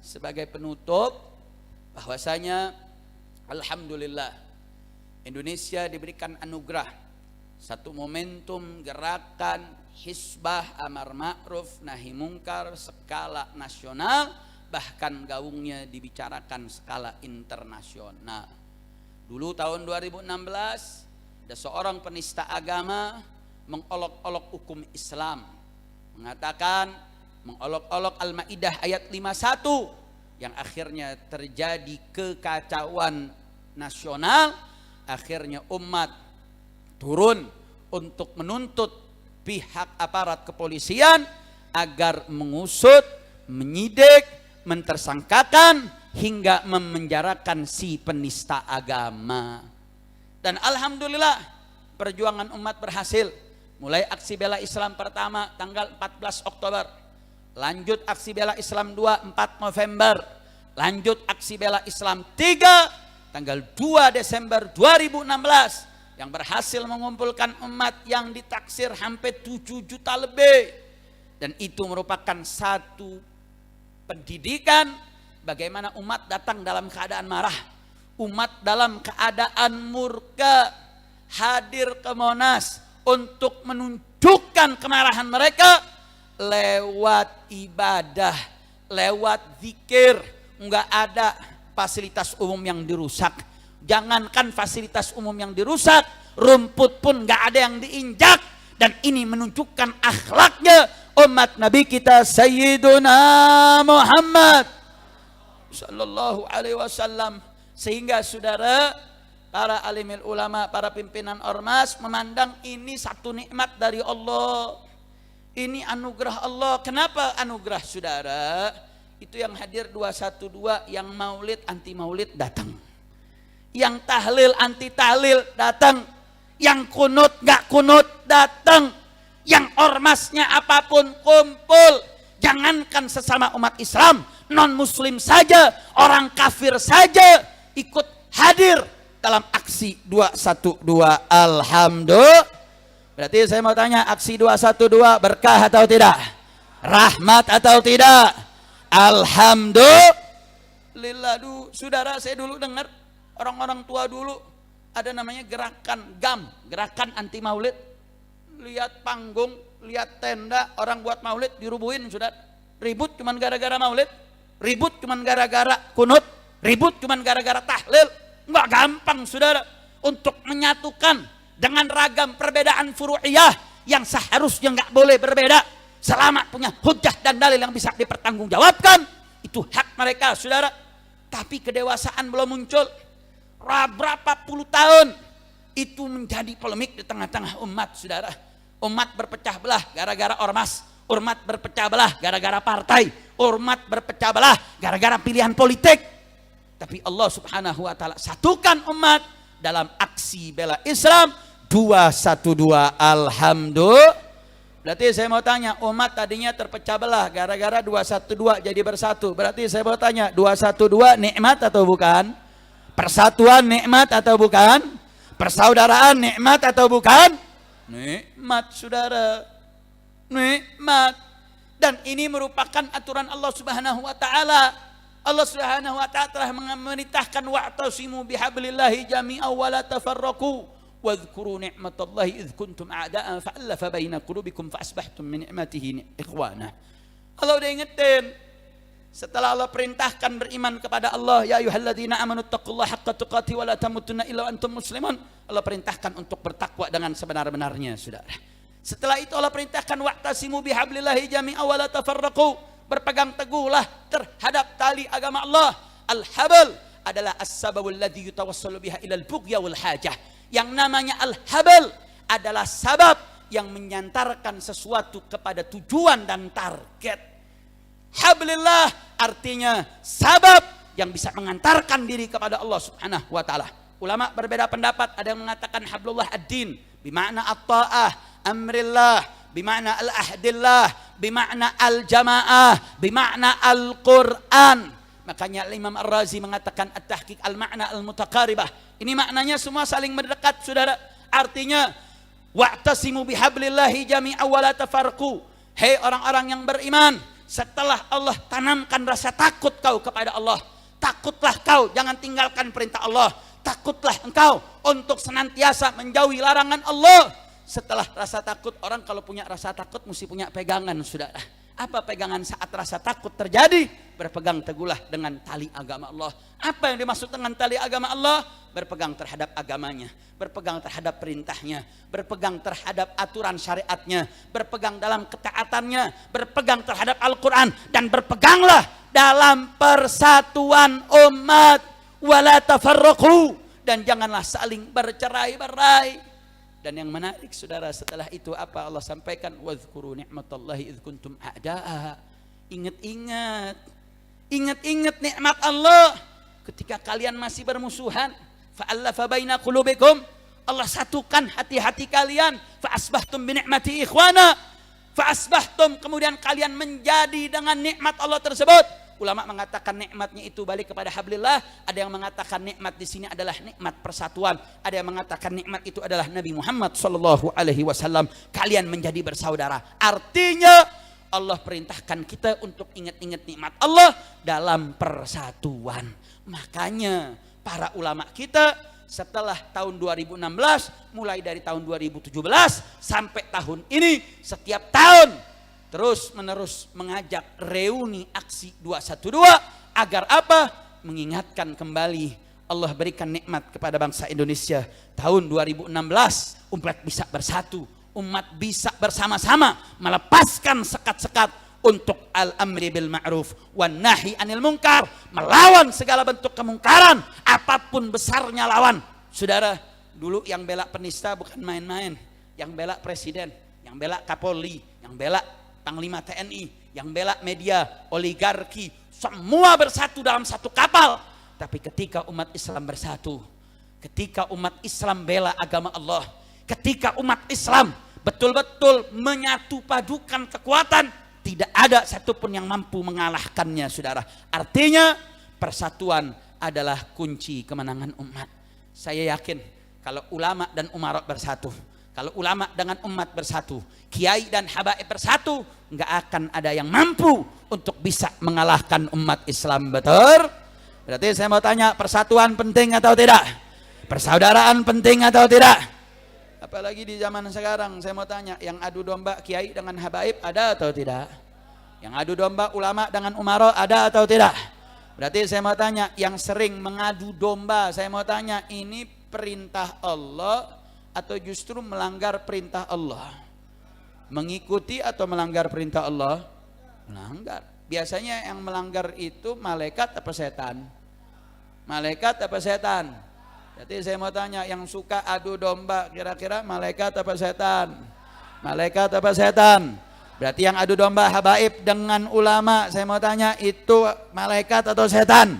sebagai penutup bahwasanya alhamdulillah Indonesia diberikan anugerah satu momentum gerakan Hizbah Amar Ma'ruf Nahi Mungkar skala nasional, bahkan gaungnya dibicarakan skala internasional. Dulu tahun 2016 ada seorang penista agama mengolok-olok hukum Islam, mengatakan mengolok-olok Al-Maidah ayat 51 yang akhirnya terjadi kekacauan nasional. Akhirnya umat turun untuk menuntut pihak aparat kepolisian agar mengusut, menyidik, mentersangkakan hingga memenjarakan si penista agama. Dan alhamdulillah perjuangan umat berhasil. Mulai aksi bela Islam pertama tanggal 14 Oktober, lanjut aksi bela Islam 2 4 November, lanjut aksi bela Islam 3 tanggal 2 Desember 2016 yang berhasil mengumpulkan umat yang ditaksir hampir 7 juta lebih. Dan itu merupakan satu pendidikan bagaimana umat datang dalam keadaan marah, umat dalam keadaan murka, hadir ke Monas untuk menunjukkan kemarahan mereka lewat ibadah, lewat zikir. Enggak ada fasilitas umum yang dirusak. Jangankan fasilitas umum yang dirusak, rumput pun enggak ada yang diinjak. Dan ini menunjukkan akhlaknya umat Nabi kita Sayyiduna Muhammad sallallahu alaihi wasallam. Sehingga saudara, para alimil ulama, para pimpinan ormas memandang ini satu nikmat dari Allah. Ini anugerah Allah. Kenapa anugerah saudara? Itu yang hadir 212, yang maulid anti maulid datang, yang tahlil anti tahlil datang, yang kunut gak kunut datang, yang ormasnya apapun kumpul. Jangankan sesama umat Islam, non muslim saja, orang kafir saja ikut hadir dalam aksi 212. Alhamdulillah. Berarti saya mau tanya, aksi 212 berkah atau tidak? Rahmat atau tidak? Alhamdulillah. Saudara, saya dulu dengar orang-orang tua dulu ada namanya gerakan GAM, gerakan anti maulid. Lihat panggung, lihat tenda, orang buat maulid dirubuhin, saudara. Ribut cuman gara-gara maulid, ribut cuman gara-gara kunut, ribut cuman gara-gara tahlil. Enggak gampang saudara untuk menyatukan dengan ragam perbedaan furu'iyah yang seharusnya enggak boleh berbeda selama punya hujah dan dalil yang bisa dipertanggungjawabkan. Itu hak mereka saudara. Tapi kedewasaan belum muncul. Berapa puluh tahun itu menjadi polemik di tengah-tengah umat saudara. Umat berpecah belah gara-gara ormas, umat berpecah belah gara-gara partai, umat berpecah belah gara-gara pilihan politik. Tapi Allah subhanahu wa ta'ala satukan umat dalam aksi bela Islam 212. Alhamdulillah. Berarti saya mau tanya, umat tadinya terpecah belah gara-gara 212 jadi bersatu. Berarti saya mau tanya, 212 nikmat atau bukan? Persatuan nikmat atau bukan? Persaudaraan nikmat atau bukan? Nikmat saudara, nikmat. Dan ini merupakan aturan Allah subhanahu wa ta'ala. Allah subhanahu wa ta'ala telah memerintahkan wa'tasimu bihablillahi jami'an wa la tafarraqu wadhkuru ni'matallahi idh kuntum a'da'an fa'allafa baina qulubikum fa'asbahtum min ni'matihi ikhwana. Allah udah ingetin, setelah Allah perintahkan beriman kepada Allah, ya ayyuhalladzina amanu taqullaha haqqa tuqatih wa la tamutunna illa wa antum muslimun. Allah perintahkan untuk bertakwa dengan sebenar-benarnya saudara. Setelah itu Allah perintahkan wa'tasimu bihablillahi jami'an wa la tafarraqu, berpegang teguhlah terhadap tali agama Allah. Al-habl adalah as-sababul ladzi yutawassalu biha ilal bughya wal hajah. Yang namanya al-habl adalah sabab yang menyantarkan sesuatu kepada tujuan dan target. Hablillah artinya sabab yang bisa mengantarkan diri kepada Allah subhanahu wa ta'ala. Ulama berbeda pendapat, ada yang mengatakan hablullah ad-din bimakna at-ta'ah amrillah, bimakna al-ahdillah, bimakna al-jamaah, bimakna al-Quran. Makanya Imam Ar-Razi mengatakan at-tahqiq al-makna al-mutaqaribah. Ini maknanya semua saling mendekat saudara. Artinya wa'tasimu bihablillahi jami'an wa la tafarqu. Hei orang-orang yang beriman, setelah Allah tanamkan rasa takut kau kepada Allah, takutlah kau jangan tinggalkan perintah Allah, takutlah engkau untuk senantiasa menjauhi larangan Allah. Setelah rasa takut, orang kalau punya rasa takut mesti punya pegangan, saudara. Apa pegangan saat rasa takut terjadi? Berpegang teguhlah dengan tali agama Allah. Apa yang dimaksud dengan tali agama Allah? Berpegang terhadap agamanya, berpegang terhadap perintahnya, berpegang terhadap aturan syariatnya, berpegang dalam ketaatannya, berpegang terhadap Al-Quran, dan berpeganglah dalam persatuan umat. Wala tafarraqu, dan janganlah saling bercerai-berai. Dan yang menarik, saudara, setelah itu apa Allah sampaikan? Wadhkuru ni'matallahi idh kuntum a'da'a. Ingat-ingat nikmat Allah ketika kalian masih bermusuhan. Fa'allafa baina qulubikum, Allah satukan hati-hati kalian. Fa'asbahtum bi ni'mati ikhwana. Fa'asbahtum, kemudian kalian menjadi dengan nikmat Allah tersebut. Ulama mengatakan nikmatnya itu balik kepada hablillah. Ada yang mengatakan nikmat di sini adalah nikmat persatuan. Ada yang mengatakan nikmat itu adalah Nabi Muhammad sallallahu alaihi wasallam. Kalian menjadi bersaudara. Artinya Allah perintahkan kita untuk ingat-ingat nikmat Allah dalam persatuan. Makanya para ulama kita setelah tahun 2016, mulai dari tahun 2017 sampai tahun ini, setiap tahun terus menerus mengajak reuni aksi 212 agar apa? Mengingatkan kembali Allah berikan nikmat kepada bangsa Indonesia. Tahun 2016 umat bisa bersatu, umat bisa bersama-sama melepaskan sekat-sekat untuk al-amri bil ma'ruf wan nahi anil munkar, melawan segala bentuk kemungkaran apapun besarnya lawan. Saudara, dulu yang bela penista bukan main-main, yang bela presiden, yang bela Kapolri, yang bela Panglima TNI, yang bela media, oligarki, semua bersatu dalam satu kapal. Tapi ketika umat Islam bersatu, ketika umat Islam bela agama Allah, ketika umat Islam betul-betul menyatu padukan kekuatan, tidak ada satupun yang mampu mengalahkannya, saudara. Artinya persatuan adalah kunci kemenangan umat. Saya yakin kalau ulama dan umarok bersatu, kalau ulama dengan umat bersatu, kiai dan habaib bersatu, nggak akan ada yang mampu untuk bisa mengalahkan umat Islam, betul? Berarti saya mau tanya, persatuan penting atau tidak? Persaudaraan penting atau tidak? Apalagi di zaman sekarang, saya mau tanya, yang adu domba kiai dengan habaib ada atau tidak? Yang adu domba ulama dengan umaro ada atau tidak? Berarti saya mau tanya, yang sering mengadu domba, saya mau tanya, ini perintah Allah atau justru melanggar perintah Allah? Mengikuti atau melanggar perintah Allah? Melanggar. Biasanya yang melanggar itu malaikat apa setan? Malaikat apa setan? Jadi saya mau tanya, yang suka adu domba kira-kira malaikat apa setan? Malaikat apa setan? Berarti yang adu domba habaib dengan ulama, saya mau tanya, itu malaikat atau setan?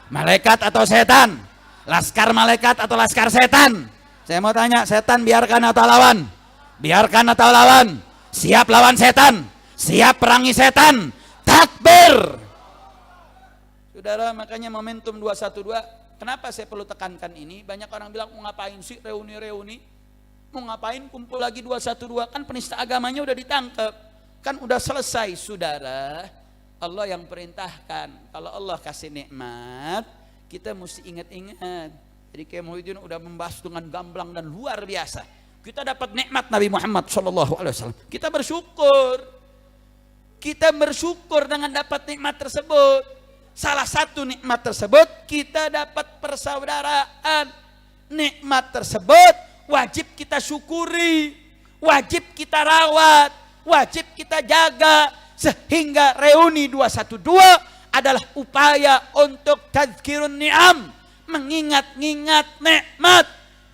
Malaikat atau setan? Laskar malaikat atau laskar setan? Saya mau tanya, setan biarkan atau lawan? Biarkan atau lawan? Siap lawan setan, siap perangi setan, takbir. Saudara, makanya momentum 212, kenapa saya perlu tekankan ini? Banyak orang bilang, mau ngapain sih reuni-reuni? Mau ngapain kumpul lagi 212? Kan penista agamanya udah ditangkap, kan udah selesai, saudara. Allah yang perintahkan. Kalau Allah kasih nikmat, kita mesti ingat-ingat. Jadi Kiai Muhyiddin udah membahas dengan gamblang dan luar biasa. Kita dapat nikmat Nabi Muhammad SAW. Kita bersyukur. Kita bersyukur dengan dapat nikmat tersebut. Salah satu nikmat tersebut, kita dapat persaudaraan. Nikmat tersebut wajib kita syukuri, wajib kita rawat, wajib kita jaga. Sehingga reuni 212 adalah upaya untuk tazkirun ni'am, mengingat-ingat nikmat.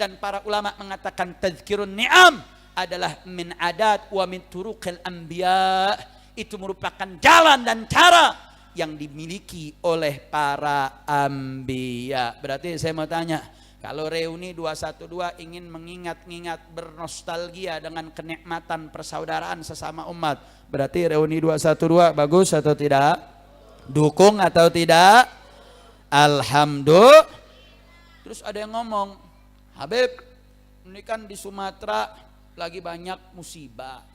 Dan para ulama mengatakan tazkirun ni'am adalah min adat wa min turuqil anbiya. Itu merupakan jalan dan cara yang dimiliki oleh para anbiya. Berarti saya mau tanya, kalau reuni 212 ingin mengingat-ingat, bernostalgia dengan kenikmatan persaudaraan sesama umat, berarti reuni 212 bagus atau tidak? Dukung atau tidak? Alhamdulillah. Terus ada yang ngomong, Habib, ini kan di Sumatera lagi banyak musibah.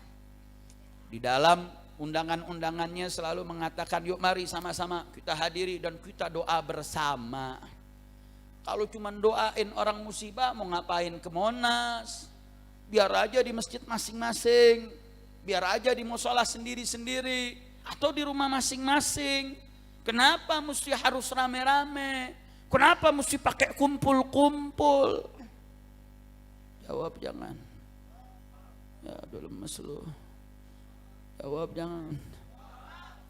Di dalam undangan-undangannya selalu mengatakan, yuk mari sama-sama kita hadiri dan kita doa bersama. Kalau cuma doain orang musibah mau ngapain ke Monas? Biar aja di masjid masing-masing, biar aja di musola sendiri-sendiri atau di rumah masing-masing. Kenapa mesti harus rame-rame? Kenapa mesti pakai kumpul-kumpul? Jawab jangan. Ya dulu lemes lu. Jawab jangan.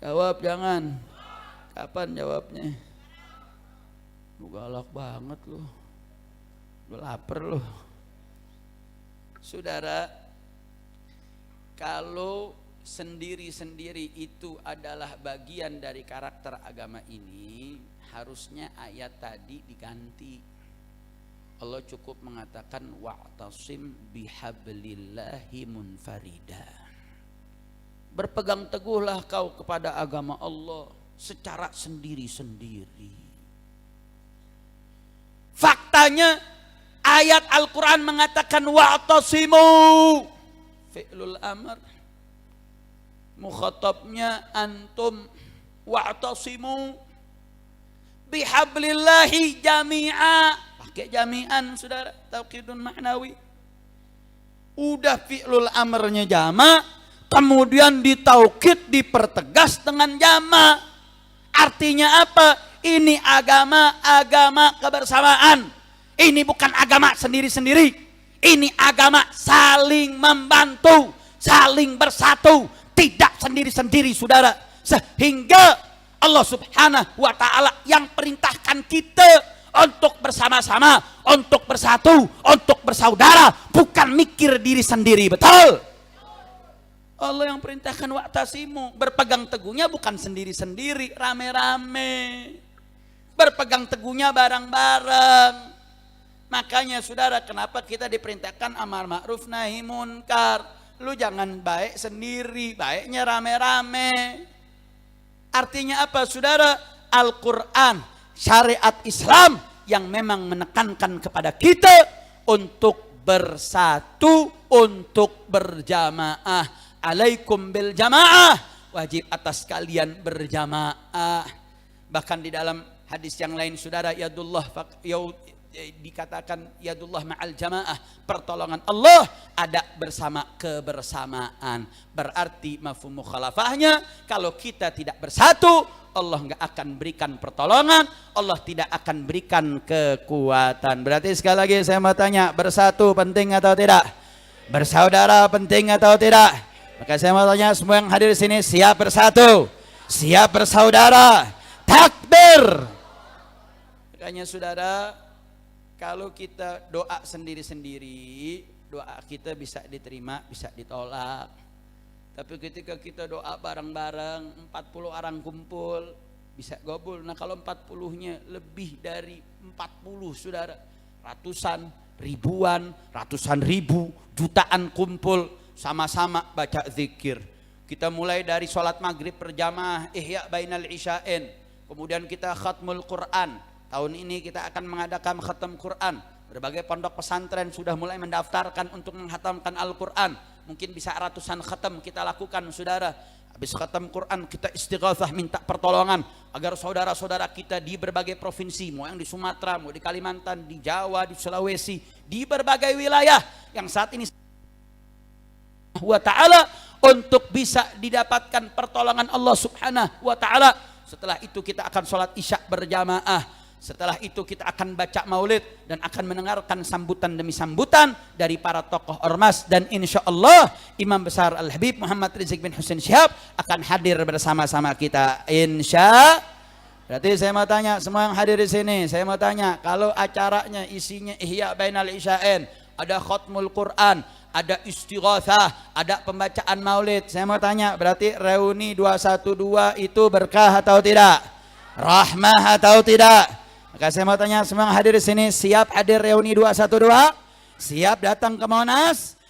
Jawab jangan. Kapan jawabnya? Lu galak banget lu. Lu lapar lu. Saudara, kalau sendiri-sendiri itu adalah bagian dari karakter agama ini, harusnya ayat tadi diganti. Allah cukup mengatakan wa'tasim bihablillahi munfarida. Berpegang teguhlah kau kepada agama Allah secara sendiri-sendiri. Faktanya ayat Al-Quran mengatakan wa'tasimu, fi'lul amr, mukhatabnya antum, wa'tasimu bihablillahi jami'a, pakai jami'an saudara, taukidun ma'nawi. Udah fi'lul amrnya jama', kemudian ditaukid, dipertegas dengan jama'. Artinya apa? Ini agama kebersamaan. Ini bukan agama sendiri-sendiri. Ini agama saling membantu, saling bersatu, tidak sendiri-sendiri saudara. Sehingga Allah subhanahu wa ta'ala yang perintahkan kita untuk bersama-sama, untuk bersatu, untuk bersaudara, bukan mikir diri sendiri, betul? Allah yang perintahkan wa'tasimu, berpegang teguhnya bukan sendiri-sendiri, rame-rame, berpegang teguhnya bareng-bareng. Makanya saudara, kenapa kita diperintahkan amar ma'ruf nahi munkar? Lu jangan baik sendiri, baiknya rame-rame. Artinya apa saudara? Al-Quran, syariat Islam yang memang menekankan kepada kita untuk bersatu, untuk berjamaah. Alaikum bil jamaah, wajib atas kalian berjamaah. Bahkan di dalam hadis yang lain saudara, dikatakan yadullah ma'al jamaah, pertolongan Allah ada bersama kebersamaan. Berarti mafhum mukhalafahnya, kalau kita tidak bersatu, Allah nggak akan berikan pertolongan, Allah tidak akan berikan kekuatan. Berarti sekali lagi saya mau tanya, bersatu penting atau tidak? Bersaudara penting atau tidak? Maka saya mau tanya semua yang hadir di sini, siap bersatu, siap bersaudara, takbir. Makanya saudara, kalau kita doa sendiri-sendiri, doa kita bisa diterima, bisa ditolak. Tapi ketika kita doa bareng-bareng, 40 orang kumpul, bisa gobul. Nah kalau 40-nya lebih dari 40 saudara, ratusan, ribuan, ratusan ribu, jutaan kumpul, sama-sama baca zikir. Kita mulai dari sholat maghrib berjamaah, ihya bainal isya'in. Kemudian kita khatmul Quran. Tahun ini kita akan mengadakan khatam Quran. Berbagai pondok pesantren sudah mulai mendaftarkan untuk menghatamkan Al-Quran. Mungkin bisa ratusan khatam kita lakukan saudara. Habis khatam Quran kita istighatsah, minta pertolongan agar saudara-saudara kita di berbagai provinsi, mau yang di Sumatera, mau di Kalimantan, di Jawa, di Sulawesi, di berbagai wilayah yang saat ini wa ta'ala, untuk bisa didapatkan pertolongan Allah subhanahu wa ta'ala. Setelah itu kita akan sholat isya berjamaah. Setelah itu kita akan baca maulid dan akan mendengarkan sambutan demi sambutan dari para tokoh ormas. Dan insya Allah Imam Besar Al-Habib Muhammad Rizik bin Husain Syihab akan hadir bersama-sama kita, insya. Berarti saya mau tanya semua yang hadir di sini, saya mau tanya, kalau acaranya isinya ihya bainal isya'in, ada khatmul Quran, ada istighatsah, ada pembacaan maulid, saya mau tanya, berarti reuni 212 itu berkah atau tidak? Rahmah atau tidak? Maka saya mau tanya semua yang hadir di sini, siap hadir reuni 212? Siap datang ke Monas?